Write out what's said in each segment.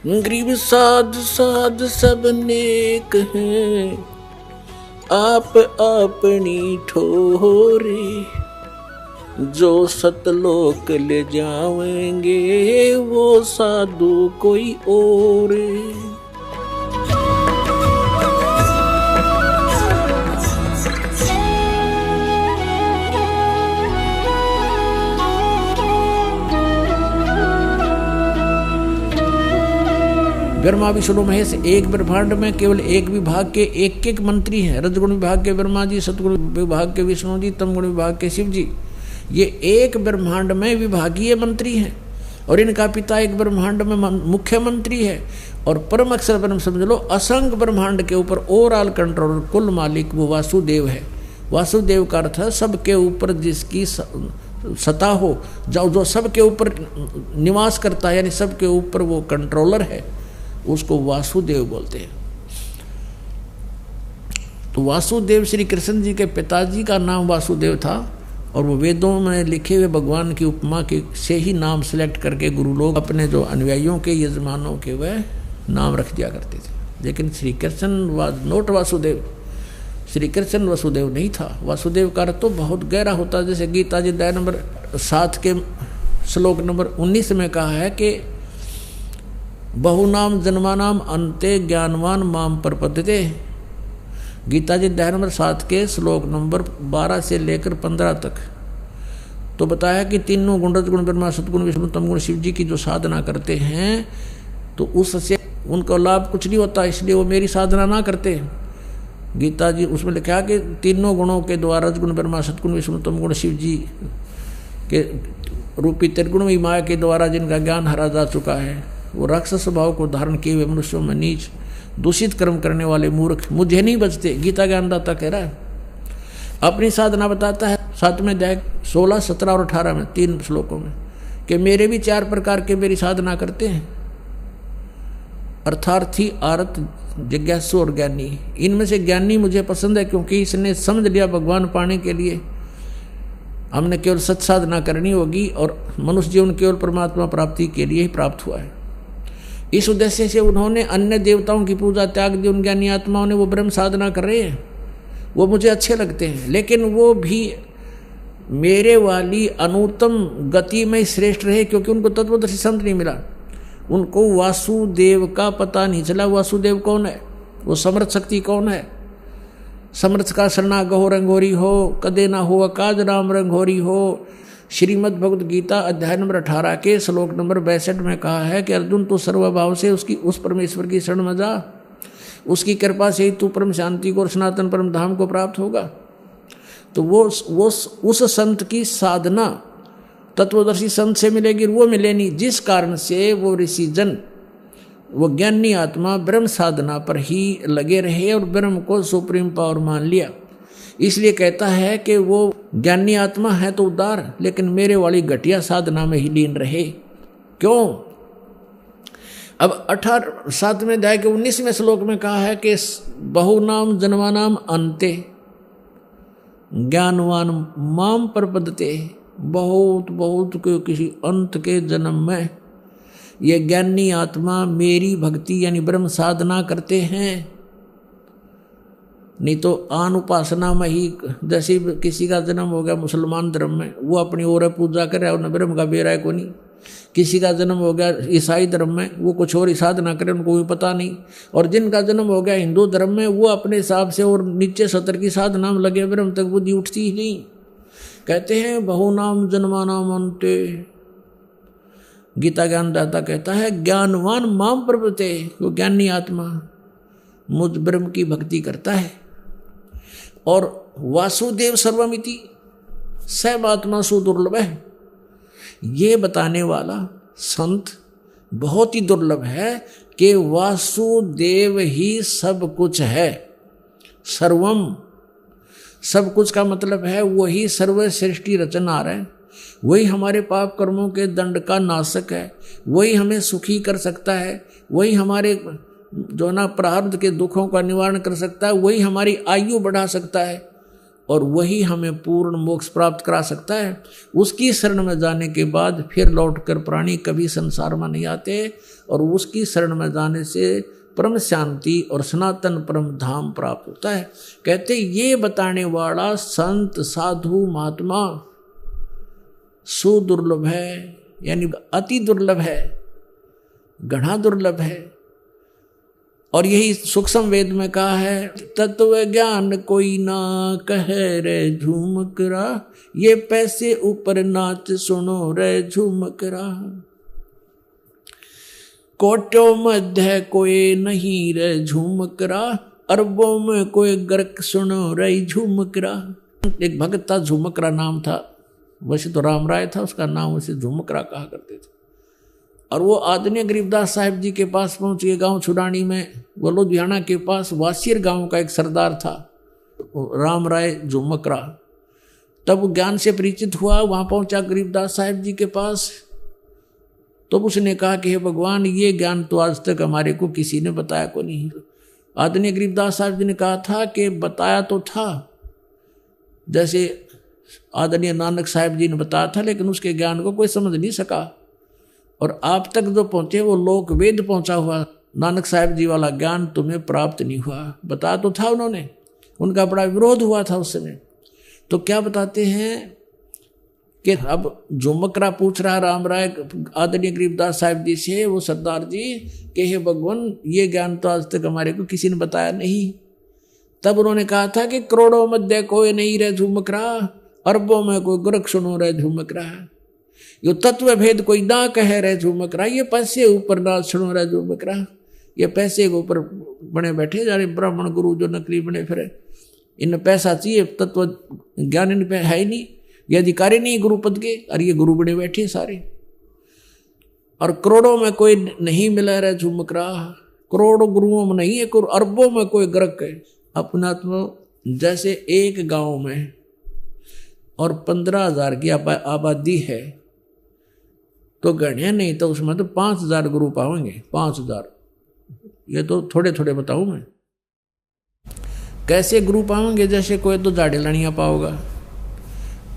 गरीब साध साध सब नेक हैं, आप अपनी ठोरे, जो सतलोक ले जाएंगे वो साधु कोई और। ब्रह्मा विष्णु महेश एक ब्रह्मांड में केवल एक विभाग के एक एक मंत्री हैं। रजगुण विभाग के ब्रह्मा जी, सतगुण विभाग के विष्णु जी, तमगुण विभाग के शिव जी। ये एक ब्रह्मांड में विभागीय मंत्री हैं और इनका पिता एक ब्रह्मांड में मुख्यमंत्री है। और परम अक्षर ब्रह्म समझ लो, असंख्य ब्रह्मांड के ऊपर ओवरऑल कंट्रोलर, कुल मालिक वो वासुदेव है। वासुदेव का अर्थ है सबके ऊपर जिसकी सत्ता हो, जो सबके ऊपर निवास करता है, यानी सबके ऊपर वो कंट्रोलर है, उसको वासुदेव बोलते हैं। तो वासुदेव श्री कृष्ण जी के पिताजी का नाम वासुदेव था और वो वेदों में लिखे हुए भगवान की उपमा के से ही नाम सिलेक्ट करके गुरु लोग अपने जो अनुयायियों के, यजमानों के वह नाम रख दिया करते थे। लेकिन श्री कृष्ण वाज नोट वासुदेव, श्री कृष्ण वासुदेव नहीं था। वासुदेव का अर्थ तो बहुत गहरा होता है। जैसे गीता जी अध्याय नंबर 7 के श्लोक नंबर 19 में कहा है कि बहुनाम जन्मानाम अंते ज्ञानवान माम प्रपद्यते। गीता जी अध्याय नंबर 7 के श्लोक नंबर 12 से लेकर 15 तक तो बताया कि तीनों गुण, रजगुण ब्रह्मा, सतगुण विष्णु, तमगुण शिव जी की जो साधना करते हैं तो उससे उनको लाभ कुछ नहीं होता, इसलिए वो मेरी साधना ना करते। गीता जी उसमें लिखा कि तीनों गुणों के द्वारा, रजगुण ब्रह्मा, सतगुण विष्णु, तमगुण शिव जी के रूपी त्रिगुण माया के द्वारा जिनका ज्ञान हरा जा चुका है, वो राक्षस स्वभाव को धारण किए हुए मनुष्यों में नीच दूषित कर्म करने वाले मूर्ख मुझे नहीं बचते। गीता ज्ञानदाता कह रहा है, अपनी साधना बताता है 7वें अध्याय 16, 17 और 18 में 3 श्लोकों में कि मेरे भी 4 प्रकार के मेरी साधना करते हैं, अर्थार्थी, आरत, जिज्ञासु और ज्ञानी। इनमें से ज्ञानी मुझे पसंद है क्योंकि इसने समझ लिया भगवान पाने के लिए हमने केवल सत साधना करनी होगी और मनुष्य जीवन केवल परमात्मा प्राप्ति के लिए ही प्राप्त हुआ है। इस उद्देश्य से उन्होंने अन्य देवताओं की पूजा त्याग दी। उन ज्ञानी आत्माओं ने वो ब्रह्म साधना कर रहे हैं, वो मुझे अच्छे लगते हैं, लेकिन वो भी मेरे वाली अनुत्तम गति में श्रेष्ठ रहे क्योंकि उनको तत्वदर्शी संत नहीं मिला। उनको वासुदेव का पता नहीं चला। वासुदेव कौन है? वो समर्थ शक्ति कौन है? समर्थ का सरना गहो रंगोरी हो, कदे ना हो अकाज राम रंगोरी हो। श्रीमद् भगवद गीता अध्याय नंबर 18 के श्लोक नंबर 62 में कहा है कि अर्जुन तू सर्वभाव से उस परमेश्वर की शरण में जा, उसकी कृपा से ही तू परम शांति को और सनातन परम धाम को प्राप्त होगा। तो वो उस संत की साधना तत्वदर्शी संत से मिलेगी, वो मिले नहीं, जिस कारण से वो ऋषि जन, वो ज्ञानी आत्मा ब्रह्म साधना पर ही लगे रहे और ब्रह्म को सुप्रीम पावर मान लिया। इसलिए कहता है कि वो ज्ञानी आत्मा है तो उदार, लेकिन मेरे वाली घटिया साधना में ही लीन रहे। क्यों? अब 7वें अध्याय के 19वें श्लोक में कहा है कि बहुनाम जन्मानाम अंते ज्ञानवान माम प्रपद्यते। बहुत बहुत के किसी अंत के जन्म में ये ज्ञानी आत्मा मेरी भक्ति यानी ब्रह्म साधना करते हैं। नहीं तो आन उपासना में ही, जैसे किसी का जन्म हो गया मुसलमान धर्म में, वो अपनी ओर पूजा कर रहा है, उन्हें ब्रह्म का बेरा है को नहीं। किसी का जन्म हो गया ईसाई धर्म में, वो कुछ और ही साधना करे, उनको भी पता नहीं। और जिनका जन्म हो गया हिंदू धर्म में, वो अपने हिसाब से और नीचे सतर की साधना में लगे, ब्रह्म तक बुद्धि उठती ही नहीं। कहते हैं बहुनाम जन्मानाम अंते। गीता ज्ञानदाता कहता है ज्ञानवान माम प्रपद्यते, वो ज्ञानी आत्मा मुझ ब्रह्म की भक्ति करता है। और वासुदेव सर्वमिति सर्वात्मा सुदुर्लभ है, ये बताने वाला संत बहुत ही दुर्लभ है कि वासुदेव ही सब कुछ है। सर्वम, सब कुछ का मतलब है वही सर्वश्रेष्ठी रचनहार है, वही हमारे पाप कर्मों के दंड का नाशक है, वही हमें सुखी कर सकता है, वही हमारे जो ना प्रारब्ध के दुखों का निवारण कर सकता है, वही हमारी आयु बढ़ा सकता है। और वही हमें पूर्ण मोक्ष प्राप्त करा सकता है। उसकी शरण में जाने के बाद फिर लौटकर प्राणी कभी संसार में नहीं आते, और उसकी शरण में जाने से परम शांति और सनातन परम धाम प्राप्त होता है। कहते ये बताने वाला संत साधु महात्मा सुदुर्लभ है, यानी अति दुर्लभ है, घना दुर्लभ है। और यही सूक्ष्म वेद में कहा है, तत्व ज्ञान कोई ना कहे रे झूमकरा, ये पैसे ऊपर नाच सुनो रे झूमकरा। कोटों मध्य कोई नहीं रे झूमकरा, अरबों में कोई गर्क सुनो रे झूमकरा। एक भगत था, झूमकरा नाम था, वैसे तो राम राय था, उसका नाम उसे झूमकरा कहा करते थे। और वो आदरणीय गरीबदास साहिब जी के पास पहुंच गए गांव छुडानी में। वो लुधियाना के पास वासियर गांव का एक सरदार था राम राय झूमकरा। तब वो ज्ञान से परिचित हुआ, वहां पहुंचा गरीबदास साहिब जी के पास। तो उसने कहा कि हे भगवान, ये ज्ञान तो आज तक हमारे को किसी ने बताया को नहीं। आदरणीय गरीबदास साहिब जी ने कहा था कि बताया तो था, जैसे आदरणीय नानक साहिब जी ने बताया था, लेकिन उसके ज्ञान को कोई समझ नहीं सका। और आप तक जो पहुंचे वो लोक वेद पहुंचा हुआ, नानक साहिब जी वाला ज्ञान तुम्हें प्राप्त नहीं हुआ। बताया तो था उन्होंने, उनका बड़ा विरोध हुआ था उस समय। तो क्या बताते हैं कि अब झूमकरा पूछ रहा राम राय आदरणीय गरीबदास साहिब जी से, वो सरदार जी कि हे भगवान, ये ज्ञान तो आज तक हमारे को किसी ने बताया नहीं। तब उन्होंने कहा था कि करोड़ों मध्य कोई नहीं रहे झूमकरा, अरबों में कोई गुरख सुनो रहे झूमकरा। यो तत्व भेद कोई ना कह रहे झूमकरा, ये पैसे ऊपर ना सुनो रहे झूमकरा। ये पैसे के ऊपर बने बैठे जा रहे ब्राह्मण गुरु जो नकली बने फिरे, इन पैसा चाहिए, तत्व ज्ञान इन पे है ही नहीं, ये अधिकारी नहीं गुरु पद के, और ये गुरु बने बैठे सारे। और करोड़ों में कोई नहीं मिला रहे झूमकरा, करोड़ों गुरुओं में नहीं है, अरबों में कोई ग्रक है। अपना तो जैसे एक गांव में और 15,000 की आबादी है, तो गणिया नहीं तो उसमें तो 5,000 गुरु पाएंगे। 5,000, ये तो थोड़े थोड़े बताऊं मैं। कैसे गुरु पाएंगे? जैसे कोई तो जाड़े लड़ियाँ पाओगा,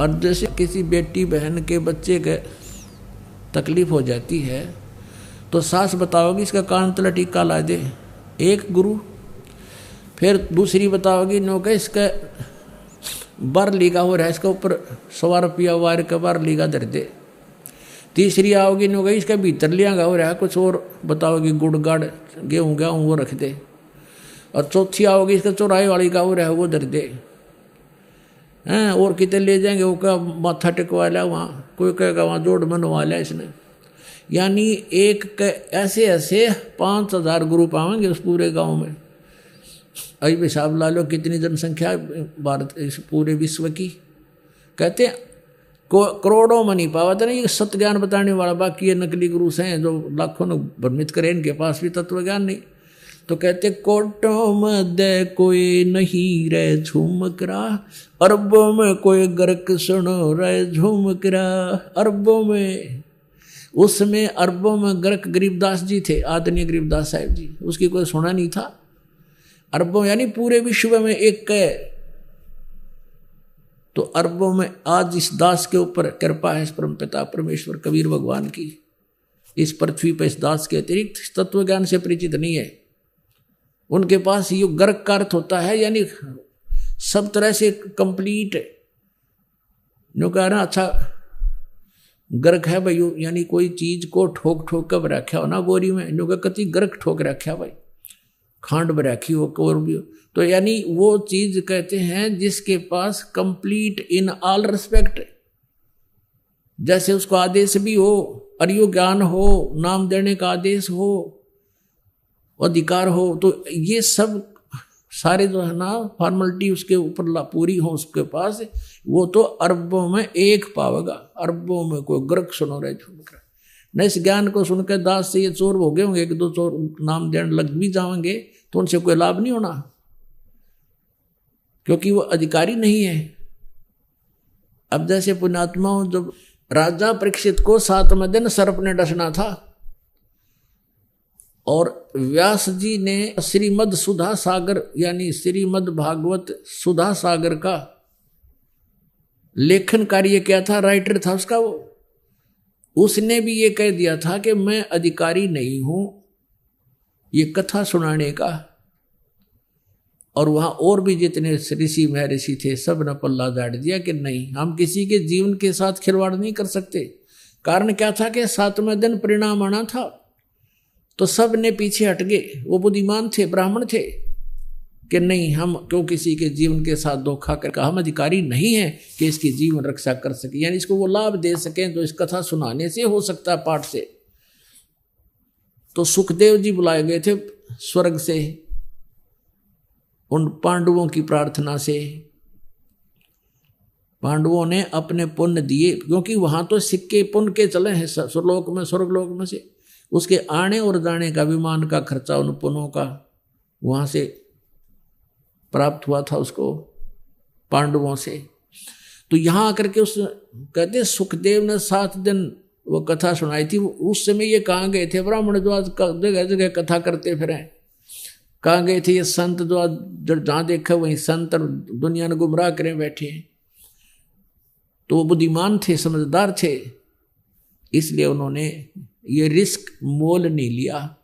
और जैसे किसी बेटी बहन के बच्चे के तकलीफ हो जाती है तो सास बताओगी इसका कान तला टीका ला दे, एक गुरु। फिर दूसरी बताओगी नो का इसका बार लीगा हो रहा है, इसका ऊपर 100 रुपया वार का बार लीगा धर दे। तीसरी आओगी नो गई इसका भीतर लिया हो रहा है, कुछ और बताओगी गुड़ गाड़ गेहूँ गेहूँ वो रख दे। और चौथी आओगी इसका चौराहे वाली का हो रहा है वो धर दे हैं। और कितने ले जाएंगे, वो क्या माथा टिकवा लिया वहाँ, कोई कहेगा वहाँ जोड़ बनवा लिया इसने। यानी एक ऐसे ऐसे 5,000 गुरु पाएंगे उस पूरे गांव में। अभी हिसाब ला लो कितनी जनसंख्या भारत इस पूरे विश्व की। कहते हैं करोड़ों में नहीं पावा था ना, ये सत्य ज्ञान बताने वाला। बाकी ये नकली गुरु हैं जो लाखों ने भ्रमित करे, इनके पास भी तत्व ज्ञान नहीं। तो कहते कोटों मध्य कोई नहीं रे झूमकरा, अरबों में कोई गर्क सुनो रे झूमकरा। अरबों में, उसमें अरबों में गर्क गरीबदास जी थे, आदरणीय गरीबदास साहिब जी, उसकी कोई सुना नहीं था। अरबों यानी पूरे विश्व में एक है। तो अरबों में आज इस दास के ऊपर कृपा है, इस परमपिता परमेश्वर कबीर भगवान की। इस पृथ्वी पर इस दास के अतिरिक्त तत्व ज्ञान से परिचित नहीं है। उनके पास ये गर्क का अर्थ होता है, यानी सब तरह से कंप्लीट है। जो कह रहा अच्छा गर्क है भाई, यानी कोई चीज को ठोक ठोक कर रखा हो ना बोरी में, जो कति गर्क ठोक रखा भाई, खांड में रखी हो और भी हो। तो यानी वो चीज कहते हैं जिसके पास कंप्लीट इन ऑल रिस्पेक्ट, जैसे उसको आदेश भी हो, अर्यो ज्ञान हो, नाम देने का आदेश हो, अधिकार हो, तो ये सब सारे जो है ना फॉर्मेलिटी उसके ऊपर पूरी हो उसके पास, वो तो अरबों में एक पावेगा। अरबों में कोई ग्रक सुनो रहे झूमकर न। इस ज्ञान को सुनकर दास से ये चोर हो गए होंगे, 1-2 चोर नाम देने लग भी जाएंगे, तो उनसे कोई लाभ नहीं होना, क्योंकि वो अधिकारी नहीं है। अब जैसे पुण्यात्माओं, जब राजा परीक्षित को 7वें दिन सर्प ने डसना था, और व्यास जी ने श्रीमद सुधा सागर यानी श्रीमद भागवत सुधा सागर का लेखन कार्य क्या था, राइटर था उसका वो, उसने भी ये कह दिया था कि मैं अधिकारी नहीं हूं ये कथा सुनाने का। और वहां और भी जितने ऋषि महर्षि थे सब ने पल्ला झाड़ दिया कि नहीं, हम किसी के जीवन के साथ खिलवाड़ नहीं कर सकते। कारण क्या था कि 7वें दिन परिणाम आना था, तो सब ने पीछे हट गए। वो बुद्धिमान थे, ब्राह्मण थे कि नहीं, हम क्यों किसी के जीवन के साथ धोखा कर, हम अधिकारी नहीं है कि इसकी जीवन रक्षा कर सके, यानी इसको वो लाभ दे सकें तो इस कथा सुनाने से हो सकता है, पाठ से। तो सुखदेव जी बुलाए गए थे स्वर्ग से उन पांडवों की प्रार्थना से। पांडवों ने अपने पुण्य दिए, क्योंकि वहां तो सिक्के पुण्य के चले हैं स्वर्गलोक में, स्वर्गलोक में से उसके आने और जाने का विमान का खर्चा उन पुण्यों का वहां से प्राप्त हुआ था उसको पांडवों से। तो यहां आकर के उस कहते सुखदेव ने 7 दिन वो कथा सुनाई थी। उस समय ये कहाँ गए थे ब्राह्मण जो आज जगह जगह कथा करते फिर, कहाँ गए थे ये संत जो आज जहां देखा वहीं संत और दुनिया ने गुमराह करे बैठे हैं। तो वो बुद्धिमान थे, समझदार थे, इसलिए उन्होंने ये रिस्क मोल नहीं लिया।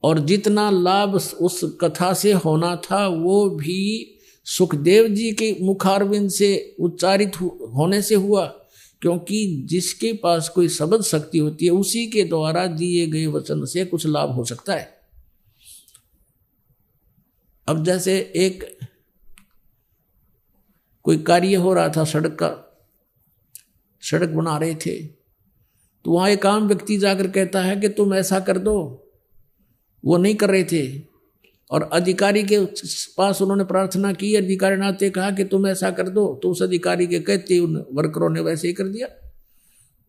और जितना लाभ उस कथा से होना था वो भी सुखदेव जी के मुखारविंद से उच्चारित होने से हुआ, क्योंकि जिसके पास कोई शब्द शक्ति होती है उसी के द्वारा दिए गए वचन से कुछ लाभ हो सकता है। अब जैसे एक कोई कार्य हो रहा था सड़क का, सड़क बना रहे थे, तो वहां एक आम व्यक्ति जाकर कहता है कि तुम ऐसा कर दो, वो नहीं कर रहे थे और अधिकारी के पास उन्होंने प्रार्थना की, अधिकारी ने आते कहा कि तुम ऐसा कर दो, तो उस अधिकारी के कहते उन वर्करों ने वैसे ही कर दिया,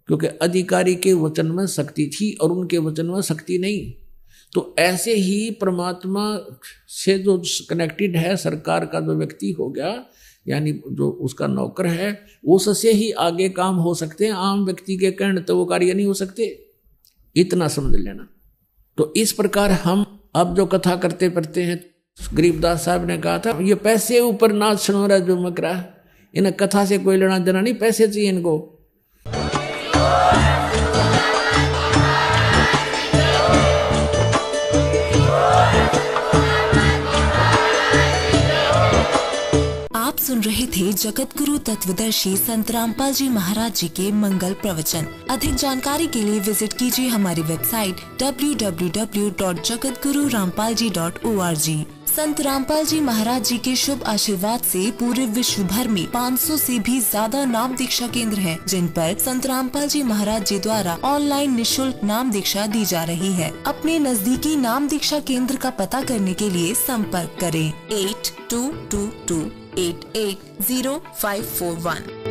क्योंकि अधिकारी के वचन में शक्ति थी और उनके वचन में शक्ति नहीं। तो ऐसे ही परमात्मा से जो कनेक्टेड है, सरकार का जो व्यक्ति हो गया यानी जो उसका नौकर है, उससे ही आगे काम हो सकते हैं, आम व्यक्ति के कहने तो वो कार्य नहीं हो सकते, इतना समझ लेना। तो इस प्रकार हम अब जो कथा करते पढ़ते हैं, गरीबदास साहब ने कहा था ये पैसे ऊपर नाच सुनोरा जो मकरा, इन्हें कथा से कोई लेना देना नहीं, पैसे चाहिए इनको। आप सुन रहे थे जगत गुरु तत्वदर्शी संत रामपाल जी महाराज जी के मंगल प्रवचन। अधिक जानकारी के लिए विजिट कीजिए हमारी वेबसाइट www.jagatgururampalji.org। संत रामपाल जी महाराज जी के शुभ आशीर्वाद से पूरे विश्व भर में 500 से भी ज्यादा नाम दीक्षा केंद्र हैं, जिन पर संत रामपाल जी महाराज जी द्वारा ऑनलाइन निशुल्क नाम दीक्षा दी जा रही है। अपने नजदीकी नाम दीक्षा केंद्र का पता करने के लिए संपर्क करें 8222880541।